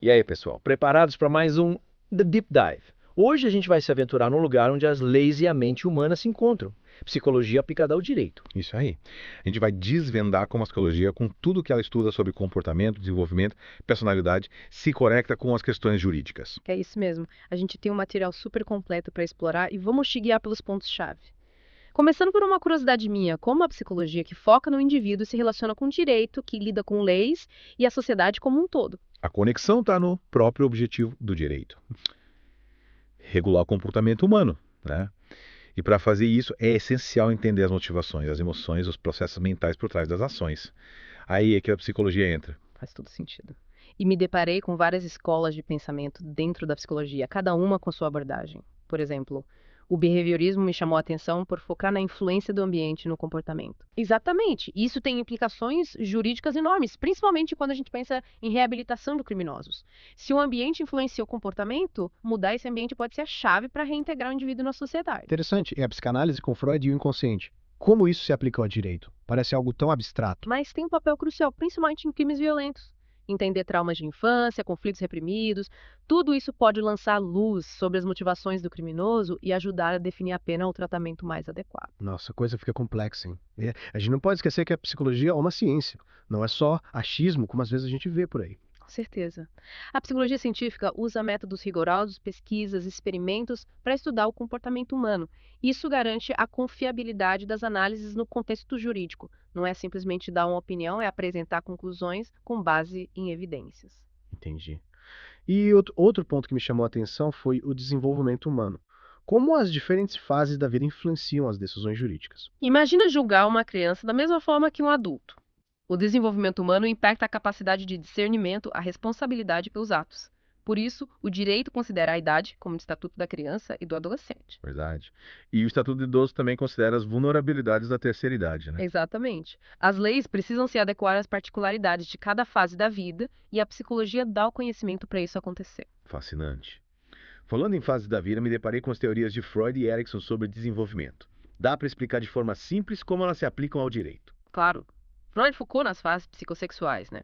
E aí, pessoal, preparados para mais um The Deep Dive? Hoje a gente vai se aventurar num lugar onde as leis e a mente humana se encontram. Psicologia aplicada ao direito. Isso aí. A gente vai desvendar como a psicologia, com tudo que ela estuda sobre comportamento, desenvolvimento, personalidade, se conecta com as questões jurídicas. É isso mesmo. A gente tem um material super completo para explorar e vamos te guiar pelos pontos-chave. Começando por uma curiosidade minha, como a psicologia que foca no indivíduo se relaciona com o direito, que lida com leis e a sociedade como um todo. A conexão está no próprio objetivo do direito. Regular o comportamento humano, né? E para fazer isso é essencial entender as motivações, as emoções, os processos mentais por trás das ações. Aí é que a psicologia entra. Faz todo sentido. E me deparei com várias escolas de pensamento dentro da psicologia, cada uma com sua abordagem. Por exemplo, o behaviorismo me chamou a atenção por focar na influência do ambiente no comportamento. Exatamente. Isso tem implicações jurídicas enormes, principalmente quando a gente pensa em reabilitação de criminosos. Se o ambiente influencia o comportamento, mudar esse ambiente pode ser a chave para reintegrar o indivíduo na sociedade. Interessante, é a psicanálise com Freud e o inconsciente. Como isso se aplica ao direito? Parece algo tão abstrato. Mas tem um papel crucial, principalmente em crimes violentos. Entender traumas de infância, conflitos reprimidos, tudo isso pode lançar luz sobre as motivações do criminoso e ajudar a definir a pena ou o tratamento mais adequado. Nossa, a coisa fica complexa, hein? A gente não pode esquecer que a psicologia é uma ciência. Não é só achismo, como às vezes a gente vê por aí. Com certeza. A psicologia científica usa métodos rigorosos, pesquisas, experimentos para estudar o comportamento humano. Isso garante a confiabilidade das análises no contexto jurídico. Não é simplesmente dar uma opinião, é apresentar conclusões com base em evidências. Entendi. E outro ponto que me chamou a atenção foi o desenvolvimento humano. Como as diferentes fases da vida influenciam as decisões jurídicas. Imagina julgar uma criança da mesma forma que um adulto. O desenvolvimento humano impacta a capacidade de discernimento, a responsabilidade pelos atos. Por isso, o direito considera a idade como o estatuto da criança e do adolescente. Verdade. E o Estatuto do Idoso também considera as vulnerabilidades da terceira idade, né? Exatamente. As leis precisam se adequar às particularidades de cada fase da vida e a psicologia dá o conhecimento para isso acontecer. Fascinante. Falando em fases da vida, me deparei com as teorias de Freud e Erikson sobre desenvolvimento. Dá para explicar de forma simples como elas se aplicam ao direito. Claro, Freud focou nas fases psicossexuais, né?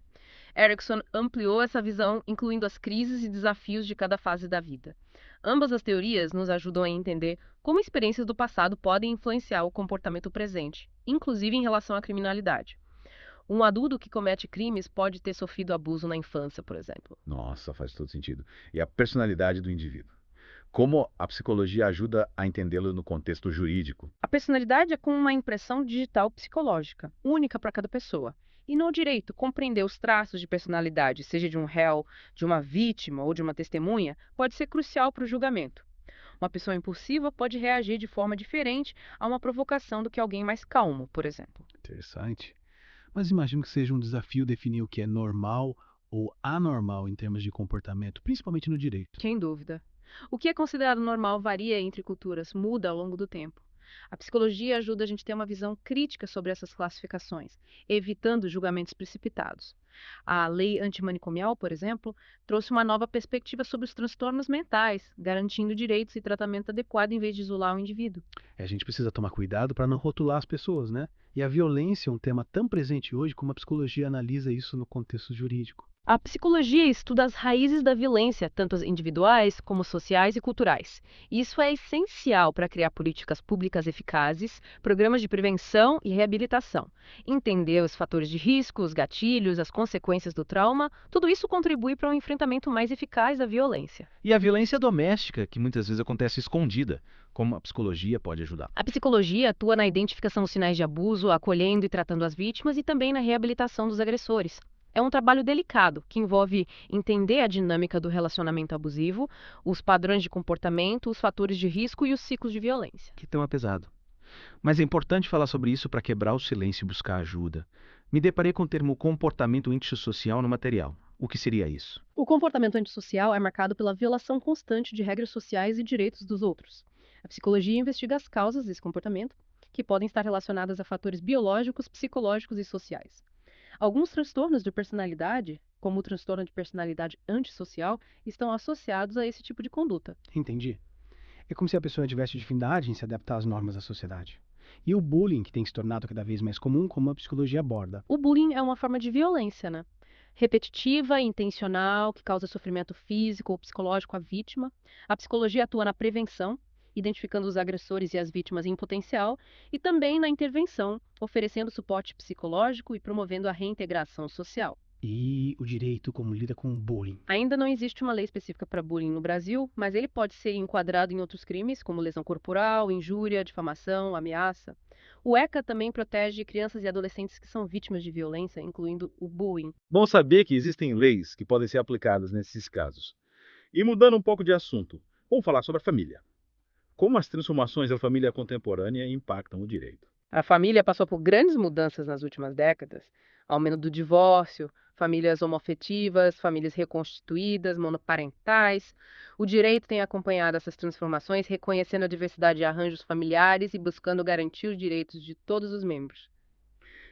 Erikson ampliou essa visão, incluindo as crises e desafios de cada fase da vida. Ambas as teorias nos ajudam a entender como experiências do passado podem influenciar o comportamento presente, inclusive em relação à criminalidade. Um adulto que comete crimes pode ter sofrido abuso na infância, por exemplo. Nossa, faz todo sentido. E a personalidade do indivíduo. Como a psicologia ajuda a entendê-lo no contexto jurídico. A personalidade é como uma impressão digital psicológica, única para cada pessoa. E no direito, compreender os traços de personalidade, seja de um réu, de uma vítima ou de uma testemunha, pode ser crucial para o julgamento. Uma pessoa impulsiva pode reagir de forma diferente a uma provocação do que alguém mais calmo, por exemplo. Interessante. Mas imagino que seja um desafio definir o que é normal ou anormal em termos de comportamento, principalmente no direito. Sem dúvida. O que é considerado normal varia entre culturas, muda ao longo do tempo. A psicologia ajuda a gente a ter uma visão crítica sobre essas classificações, evitando julgamentos precipitados. A lei antimanicomial, por exemplo, trouxe uma nova perspectiva sobre os transtornos mentais, garantindo direitos e tratamento adequado em vez de isolar o indivíduo. A gente precisa tomar cuidado para não rotular as pessoas, né? E a violência é um tema tão presente hoje como a psicologia analisa isso no contexto jurídico. A psicologia estuda as raízes da violência, tanto as individuais como sociais e culturais. Isso é essencial para criar políticas públicas eficazes, programas de prevenção e reabilitação. Entender os fatores de risco, os gatilhos, as consequências do trauma, tudo isso contribui para um enfrentamento mais eficaz da violência. E a violência doméstica, que muitas vezes acontece escondida, como a psicologia pode ajudar. A psicologia atua na identificação dos sinais de abuso, acolhendo e tratando as vítimas e também na reabilitação dos agressores. É um trabalho delicado, que envolve entender a dinâmica do relacionamento abusivo, os padrões de comportamento, os fatores de risco e os ciclos de violência. Que tema pesado. Mas é importante falar sobre isso para quebrar o silêncio e buscar ajuda. Me deparei com o termo comportamento antissocial no material. O que seria isso? O comportamento antissocial é marcado pela violação constante de regras sociais e direitos dos outros. A psicologia investiga as causas desse comportamento, que podem estar relacionadas a fatores biológicos, psicológicos e sociais. Alguns transtornos de personalidade, como o transtorno de personalidade antissocial, estão associados a esse tipo de conduta. Entendi. É como se a pessoa tivesse dificuldade em se adaptar às normas da sociedade. E o bullying, que tem se tornado cada vez mais comum, como a psicologia aborda. O bullying é uma forma de violência, né? repetitiva e intencional, que causa sofrimento físico ou psicológico à vítima. A psicologia atua na prevenção, identificando os agressores e as vítimas em potencial, e também na intervenção, oferecendo suporte psicológico e promovendo a reintegração social. E o direito como lida com o bullying? Ainda não existe uma lei específica para bullying no Brasil, mas ele pode ser enquadrado em outros crimes, como lesão corporal, injúria, difamação, ameaça. O ECA também protege crianças e adolescentes que são vítimas de violência, incluindo o bullying. Bom saber que existem leis que podem ser aplicadas nesses casos. E mudando um pouco de assunto, vamos falar sobre a família. Como as transformações da família contemporânea impactam o direito? A família passou por grandes mudanças nas últimas décadas. Aumento do divórcio, famílias homoafetivas, famílias reconstituídas, monoparentais. O direito tem acompanhado essas transformações, reconhecendo a diversidade de arranjos familiares e buscando garantir os direitos de todos os membros.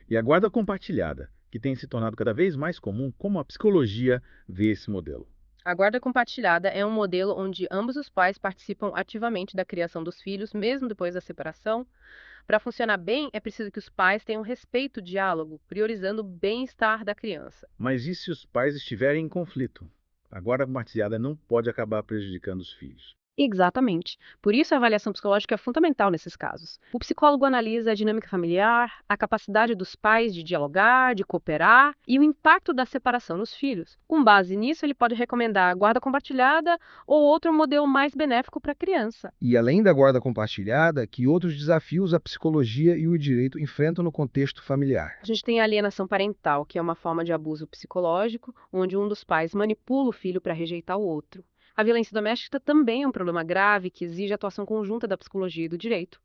E a guarda compartilhada, que tem se tornado cada vez mais comum, como a psicologia vê esse modelo? A guarda compartilhada é um modelo onde ambos os pais participam ativamente da criação dos filhos, mesmo depois da separação. Para funcionar bem, é preciso que os pais tenham respeito, diálogo, priorizando o bem-estar da criança. Mas e se os pais estiverem em conflito? A guarda compartilhada não pode acabar prejudicando os filhos. Exatamente. Por isso, a avaliação psicológica é fundamental nesses casos. O psicólogo analisa a dinâmica familiar, a capacidade dos pais de dialogar, de cooperar e o impacto da separação nos filhos. Com base nisso, ele pode recomendar a guarda compartilhada ou outro modelo mais benéfico para a criança. E além da guarda compartilhada, que outros desafios a psicologia e o direito enfrentam no contexto familiar? A gente tem a alienação parental, que é uma forma de abuso psicológico, onde um dos pais manipula o filho para rejeitar o outro. A violência doméstica também é um problema grave que exige atuação conjunta da psicologia e do direito.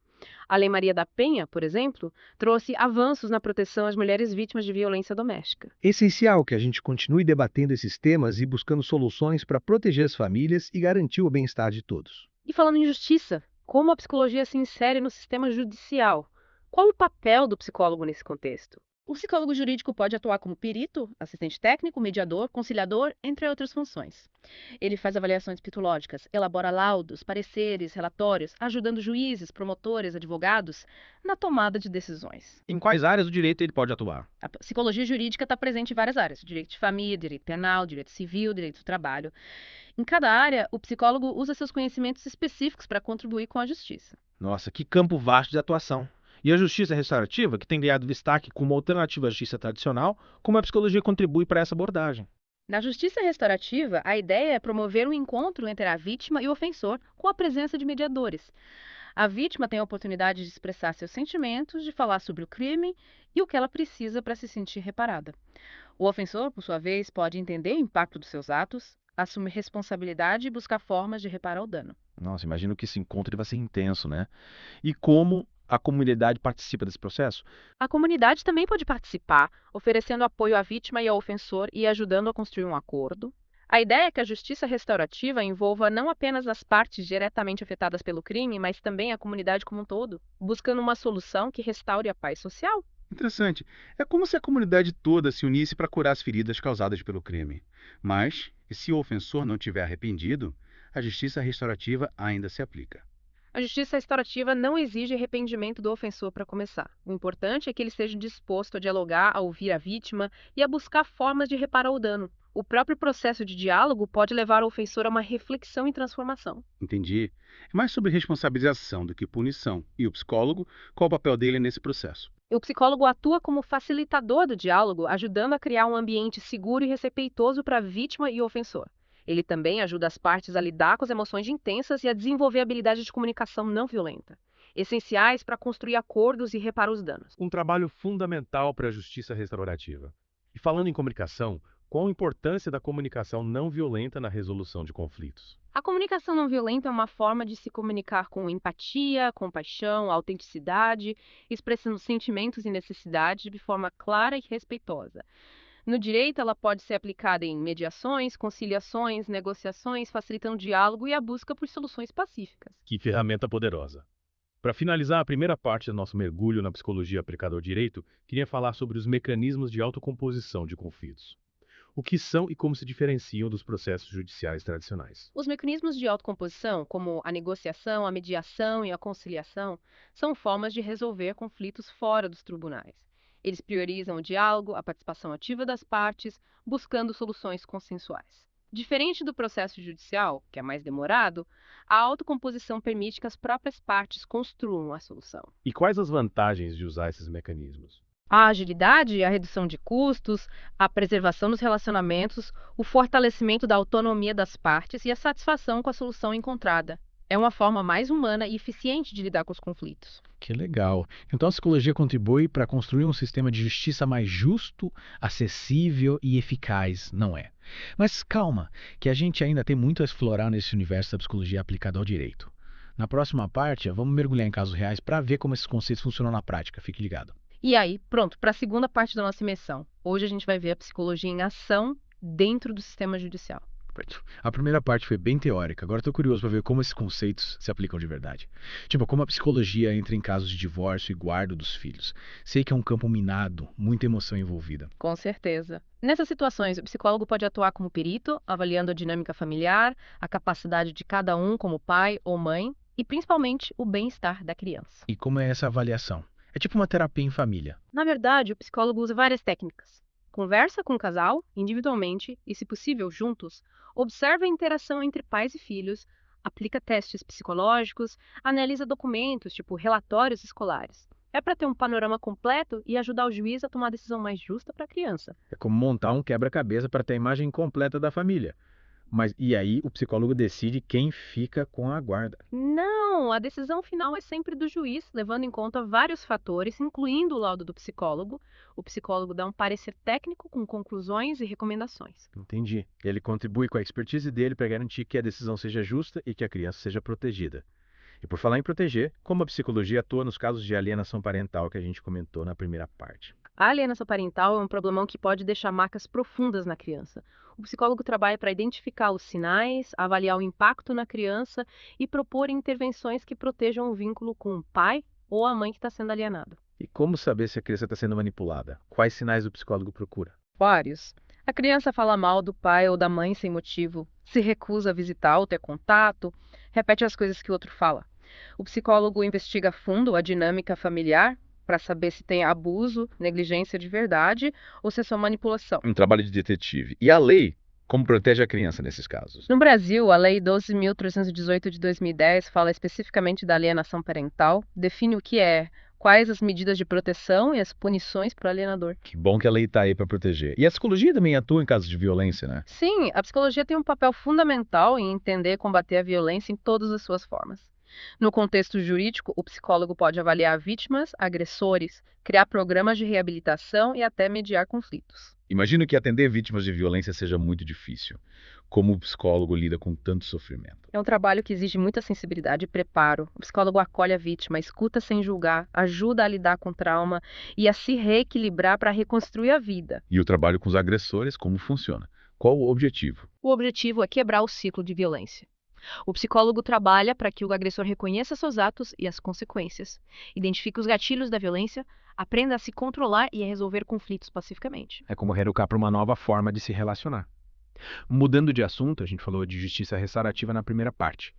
A Lei Maria da Penha, por exemplo, trouxe avanços na proteção às mulheres vítimas de violência doméstica. É essencial que a gente continue debatendo esses temas e buscando soluções para proteger as famílias e garantir o bem-estar de todos. E falando em justiça, como a psicologia se insere no sistema judicial? Qual o papel do psicólogo nesse contexto? O psicólogo jurídico pode atuar como perito, assistente técnico, mediador, conciliador, entre outras funções. Ele faz avaliações psicológicas, elabora laudos, pareceres, relatórios, ajudando juízes, promotores, advogados na tomada de decisões. Em quais áreas do direito ele pode atuar? A psicologia jurídica está presente em várias áreas: direito de família, direito penal, direito civil, direito do trabalho. Em cada área, o psicólogo usa seus conhecimentos específicos para contribuir com a justiça. Nossa, que campo vasto de atuação. E a justiça restaurativa, que tem ganhado destaque como alternativa à justiça tradicional, como a psicologia contribui para essa abordagem? Na justiça restaurativa, a ideia é promover um encontro entre a vítima e o ofensor, com a presença de mediadores. A vítima tem a oportunidade de expressar seus sentimentos, de falar sobre o crime e o que ela precisa para se sentir reparada. O ofensor, por sua vez, pode entender o impacto dos seus atos, assumir responsabilidade e buscar formas de reparar o dano. Nossa, imagino que esse encontro vai ser intenso, né? E como a comunidade participa desse processo? A comunidade também pode participar, oferecendo apoio à vítima e ao ofensor e ajudando a construir um acordo. A ideia é que a justiça restaurativa envolva não apenas as partes diretamente afetadas pelo crime, mas também a comunidade como um todo, buscando uma solução que restaure a paz social. Interessante. É como se a comunidade toda se unisse para curar as feridas causadas pelo crime. Mas, se o ofensor não tiver arrependido, a justiça restaurativa ainda se aplica. A justiça restaurativa não exige arrependimento do ofensor para começar. O importante é que ele esteja disposto a dialogar, a ouvir a vítima e a buscar formas de reparar o dano. O próprio processo de diálogo pode levar o ofensor a uma reflexão e transformação. Entendi. É mais sobre responsabilização do que punição. E o psicólogo, qual o papel dele nesse processo? O psicólogo atua como facilitador do diálogo, ajudando a criar um ambiente seguro e respeitoso para a vítima e o ofensor. Ele também ajuda as partes a lidar com as emoções intensas e a desenvolver habilidades de comunicação não violenta, essenciais para construir acordos e reparar os danos. Um trabalho fundamental para a justiça restaurativa. E falando em comunicação, qual a importância da comunicação não violenta na resolução de conflitos? A comunicação não violenta é uma forma de se comunicar com empatia, compaixão, autenticidade, expressando sentimentos e necessidades de forma clara e respeitosa. No direito, ela pode ser aplicada em mediações, conciliações, negociações, facilitando o diálogo e a busca por soluções pacíficas. Que ferramenta poderosa! Para finalizar a primeira parte do nosso mergulho na psicologia aplicada ao direito, queria falar sobre os mecanismos de autocomposição de conflitos. O que são e como se diferenciam dos processos judiciais tradicionais? Os mecanismos de autocomposição, como a negociação, a mediação e a conciliação, são formas de resolver conflitos fora dos tribunais. Eles priorizam o diálogo, a participação ativa das partes, buscando soluções consensuais. Diferente do processo judicial, que é mais demorado, a autocomposição permite que as próprias partes construam a solução. E quais as vantagens de usar esses mecanismos? A agilidade, a redução de custos, a preservação dos relacionamentos, o fortalecimento da autonomia das partes e a satisfação com a solução encontrada. É uma forma mais humana e eficiente de lidar com os conflitos. Que legal. Então a psicologia contribui para construir um sistema de justiça mais justo, acessível e eficaz, não é? Mas calma, que a gente ainda tem muito a explorar nesse universo da psicologia aplicada ao direito. Na próxima parte, vamos mergulhar em casos reais para ver como esses conceitos funcionam na prática. Fique ligado. E aí, pronto, para a segunda parte da nossa imersão. Hoje a gente vai ver a psicologia em ação dentro do sistema judicial. A primeira parte foi bem teórica, agora estou curioso para ver como esses conceitos se aplicam de verdade. Tipo, como a psicologia entra em casos de divórcio e guarda dos filhos. Sei que é um campo minado, muita emoção envolvida. Com certeza. Nessas situações, o psicólogo pode atuar como perito, avaliando a dinâmica familiar, a capacidade de cada um como pai ou mãe e, principalmente, o bem-estar da criança. E como é essa avaliação? É tipo uma terapia em família. Na verdade, o psicólogo usa várias técnicas. Conversa com o casal, individualmente e, se possível, juntos, observa a interação entre pais e filhos, aplica testes psicológicos, analisa documentos, tipo relatórios escolares. É para ter um panorama completo e ajudar o juiz a tomar a decisão mais justa para a criança. É como montar um quebra-cabeça para ter a imagem completa da família. Mas e aí o psicólogo decide quem fica com a guarda. Não, a decisão final é sempre do juiz, levando em conta vários fatores, incluindo o laudo do psicólogo. O psicólogo dá um parecer técnico com conclusões e recomendações. Entendi. Ele contribui com a expertise dele para garantir que a decisão seja justa e que a criança seja protegida. E por falar em proteger, como a psicologia atua nos casos de alienação parental que a gente comentou na primeira parte. A alienação parental é um problemão que pode deixar marcas profundas na criança. O psicólogo trabalha para identificar os sinais, avaliar o impacto na criança e propor intervenções que protejam o vínculo com o pai ou a mãe que está sendo alienado. E como saber se a criança está sendo manipulada? Quais sinais o psicólogo procura? Vários. A criança fala mal do pai ou da mãe sem motivo, se recusa a visitar ou ter contato, repete as coisas que o outro fala. O psicólogo investiga a fundo a dinâmica familiar para saber se tem abuso, negligência de verdade ou se é só manipulação. Um trabalho de detetive. E a lei, como protege a criança nesses casos? No Brasil, a Lei 12.318 de 2010 fala especificamente da alienação parental, define o que é, quais as medidas de proteção e as punições para o alienador. Que bom que a lei está aí para proteger. E a psicologia também atua em casos de violência, né? Sim, a psicologia tem um papel fundamental em entender e combater a violência em todas as suas formas. No contexto jurídico, o psicólogo pode avaliar vítimas, agressores, criar programas de reabilitação e até mediar conflitos. Imagino que atender vítimas de violência seja muito difícil. Como o psicólogo lida com tanto sofrimento? É um trabalho que exige muita sensibilidade e preparo. O psicólogo acolhe a vítima, escuta sem julgar, ajuda a lidar com o trauma e a se reequilibrar para reconstruir a vida. E o trabalho com os agressores, como funciona? Qual o objetivo? O objetivo é quebrar o ciclo de violência. O psicólogo trabalha para que o agressor reconheça seus atos e as consequências, identifique os gatilhos da violência, aprenda a se controlar e a resolver conflitos pacificamente. É como reeducar para uma nova forma de se relacionar. Mudando de assunto, a gente falou de justiça restaurativa na primeira parte.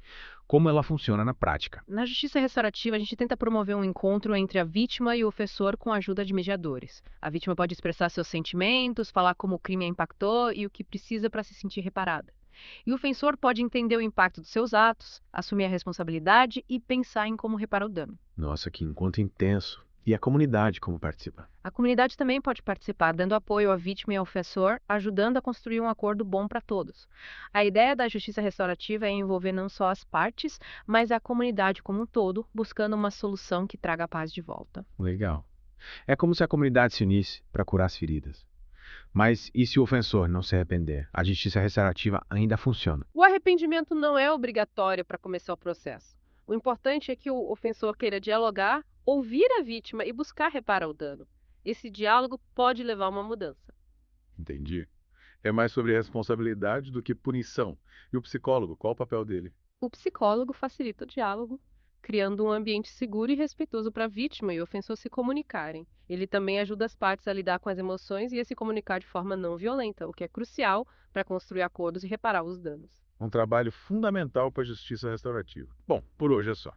Como ela funciona na prática? Na justiça restaurativa, a gente tenta promover um encontro entre a vítima e o ofensor com a ajuda de mediadores. A vítima pode expressar seus sentimentos, falar como o crime a impactou e o que precisa para se sentir reparada. E o ofensor pode entender o impacto dos seus atos, assumir a responsabilidade e pensar em como reparar o dano. Nossa, que encontro intenso. E a comunidade como participa? A comunidade também pode participar, dando apoio à vítima e ao ofensor, ajudando a construir um acordo bom para todos. A ideia da justiça restaurativa é envolver não só as partes, mas a comunidade como um todo, buscando uma solução que traga a paz de volta. Legal. É como se a comunidade se unisse para curar as feridas. Mas e se o ofensor não se arrepender? A justiça restaurativa ainda funciona. O arrependimento não é obrigatório para começar o processo. O importante é que o ofensor queira dialogar, ouvir a vítima e buscar reparar o dano. Esse diálogo pode levar a uma mudança. Entendi. É mais sobre responsabilidade do que punição. E o psicólogo, qual o papel dele? O psicólogo facilita o diálogo, criando um ambiente seguro e respeitoso para a vítima e o ofensor se comunicarem. Ele também ajuda as partes a lidar com as emoções e a se comunicar de forma não violenta, o que é crucial para construir acordos e reparar os danos. Um trabalho fundamental para a justiça restaurativa. Bom, por hoje é só.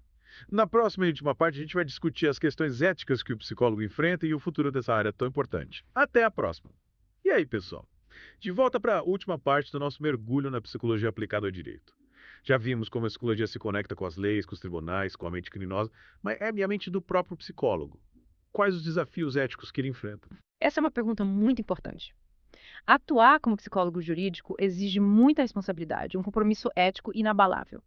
Na próxima e última parte, a gente vai discutir as questões éticas que o psicólogo enfrenta e o futuro dessa área tão importante. Até a próxima. E aí, pessoal? De volta para a última parte do nosso mergulho na psicologia aplicada ao direito. Já vimos como a psicologia se conecta com as leis, com os tribunais, com a mente criminosa, mas é a mente do próprio psicólogo. Quais os desafios éticos que ele enfrenta? Essa é uma pergunta muito importante. Atuar como psicólogo jurídico exige muita responsabilidade, um compromisso ético inabalável.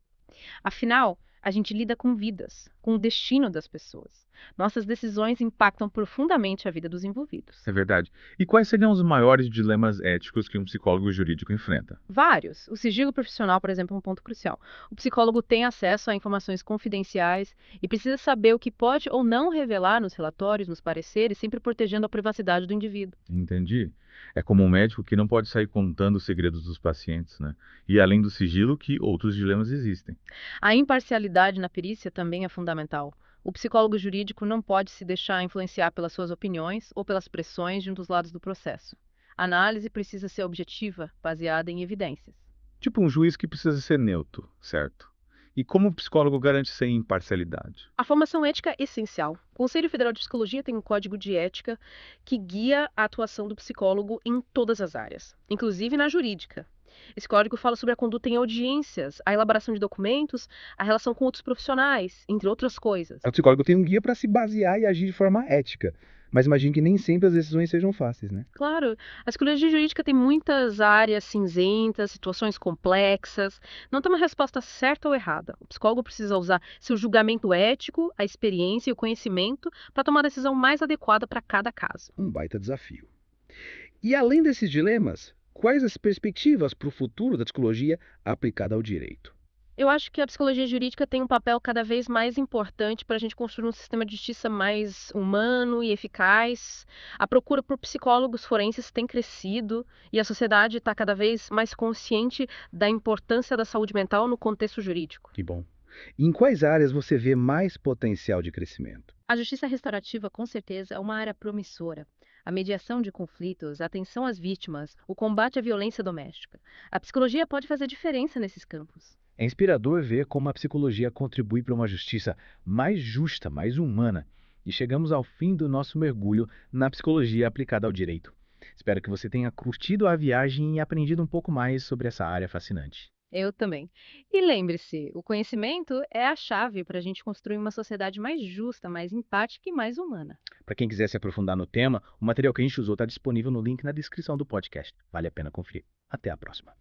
Afinal, a gente lida com vidas, com o destino das pessoas. Nossas decisões impactam profundamente a vida dos envolvidos. É verdade. E quais seriam os maiores dilemas éticos que um psicólogo jurídico enfrenta? Vários. O sigilo profissional, por exemplo, é um ponto crucial. O psicólogo tem acesso a informações confidenciais e precisa saber o que pode ou não revelar nos relatórios, nos pareceres, sempre protegendo a privacidade do indivíduo. Entendi. É como um médico que não pode sair contando os segredos dos pacientes, né? E além do sigilo, que outros dilemas existem. A imparcialidade na perícia também é fundamental. O psicólogo jurídico não pode se deixar influenciar pelas suas opiniões ou pelas pressões de um dos lados do processo. A análise precisa ser objetiva, baseada em evidências. Tipo um juiz que precisa ser neutro, certo? E como o psicólogo garante essa imparcialidade? A formação ética é essencial. O Conselho Federal de Psicologia tem um código de ética que guia a atuação do psicólogo em todas as áreas, inclusive na jurídica. Esse código fala sobre a conduta em audiências, a elaboração de documentos, a relação com outros profissionais, entre outras coisas. O psicólogo tem um guia para se basear e agir de forma ética. Mas imagino que nem sempre as decisões sejam fáceis, né? Claro, a psicologia jurídica tem muitas áreas cinzentas, situações complexas. Não tem uma resposta certa ou errada. O psicólogo precisa usar seu julgamento ético, a experiência e o conhecimento para tomar a decisão mais adequada para cada caso. Um baita desafio. E além desses dilemas, quais as perspectivas para o futuro da psicologia aplicada ao direito? Eu acho que a psicologia jurídica tem um papel cada vez mais importante para a gente construir um sistema de justiça mais humano e eficaz. A procura por psicólogos forenses tem crescido e a sociedade está cada vez mais consciente da importância da saúde mental no contexto jurídico. Que bom. E em quais áreas você vê mais potencial de crescimento? A justiça restaurativa, com certeza, é uma área promissora. A mediação de conflitos, a atenção às vítimas, o combate à violência doméstica. A psicologia pode fazer diferença nesses campos. É inspirador ver como a psicologia contribui para uma justiça mais justa, mais humana. E chegamos ao fim do nosso mergulho na psicologia aplicada ao direito. Espero que você tenha curtido a viagem e aprendido um pouco mais sobre essa área fascinante. Eu também. E lembre-se, o conhecimento é a chave para a gente construir uma sociedade mais justa, mais empática e mais humana. Para quem quiser se aprofundar no tema, o material que a gente usou está disponível no link na descrição do podcast. Vale a pena conferir. Até a próxima.